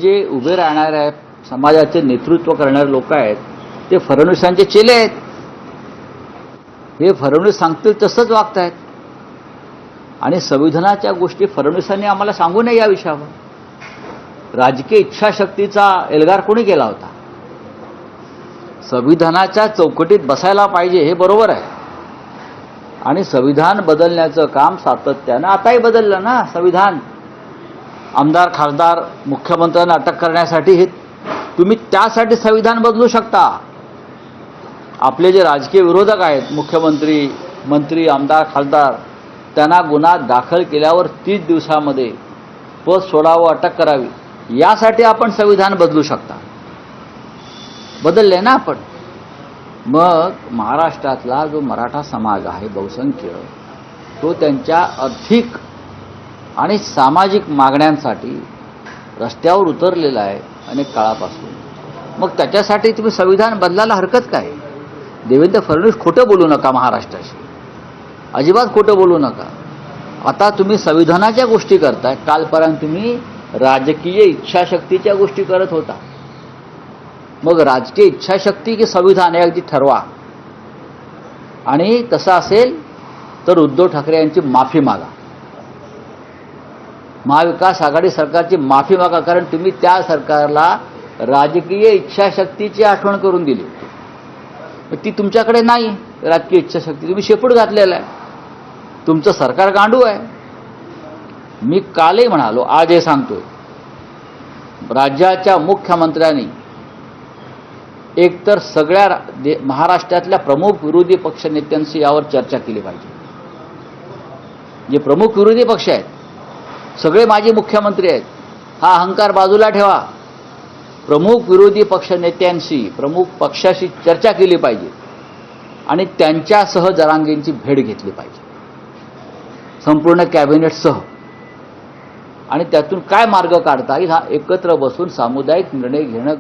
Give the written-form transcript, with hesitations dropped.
जे उभे राहणारे समाजाचे नेतृत्व करणारे लोक आहेत ते फडणवीसांचे चेले आहेत. हे फडणवीस सांगतील तसंच वागतायत आणि संविधानाच्या गोष्टी फडणवीसांनी आम्हाला सांगू नये या विषयावर. राजकीय इच्छाशक्तीचा एल्गार कोणी केला होता? संविधानाच्या चौकटीत बसायला पाहिजे हे बरोबर आहे आणि संविधान बदलण्याचं काम सातत्यानं आताही बदललं ना. संविधान आमदार खासदार मुख्यमंत्र्यांना अटक करण्यासाठी हे तुम्ही त्यासाठी संविधान बदलू शकता. आपले जे राजकीय विरोधक आहेत मुख्यमंत्री मंत्री आमदार खासदार त्यांना गुन्हा दाखल केल्यावर 30 दिवसामध्ये पद सोडावं अटक करावी यासाठी आपण संविधान बदलू शकता. बदलले ना आपण. मग महाराष्ट्रातला जो मराठा समाज आहे बहुसंख्य तो त्यांच्या आर्थिक आणि सामाजिक मागण्यांसाठी रस्त्यावर उतरलेला आहे अनेक काळापासून. मग त्याच्यासाठी तुम्ही संविधान बदलायला हरकत काय? देवेंद्र फडणवीस खोटं बोलू नका महाराष्ट्राशी, अजिबात खोटं बोलू नका. आता तुम्ही संविधानाच्या गोष्टी करताय, कालपर्यंत तुम्ही राजकीय इच्छाशक्तीच्या गोष्टी करत होता. मग राजकीय इच्छाशक्ती की संविधान हे अगदी ठरवा आणि तसं असेल तर उद्धव ठाकरे यांची माफी मागा. महाविकास आघाडी सरकारची माफी मागा, कारण तुम्ही त्या सरकारला राजकीय इच्छाशक्तीची आठवण करून दिली. ती तुमच्याकडे नाही राजकीय इच्छाशक्ती, तुम्ही शेपूट घातलेला आहे. तुमचं सरकार गांडू आहे. मी कालही म्हणालो, आज हे सांगतोय, राज्याच्या मुख्यमंत्र्यांनी एकतर सगळ्या महाराष्ट्रातल्या प्रमुख विरोधी पक्षनेत्यांशी यावर चर्चा केली पाहिजे. जे प्रमुख विरोधी पक्ष आहेत सगळे माजी मुख्यमंत्री आहेत. हा अहंकार बाजूला ठेवा. प्रमुख विरोधी पक्षनेत्यांशी प्रमुख पक्षाशी चर्चा केली पाहिजे आणि त्यांच्यासह जरांगेंची भेट घेतली पाहिजे संपूर्ण कॅबिनेटसह. आणि त्यातून काय मार्ग काढता येईल हा एकत्र बसून सामुदायिक निर्णय घेणं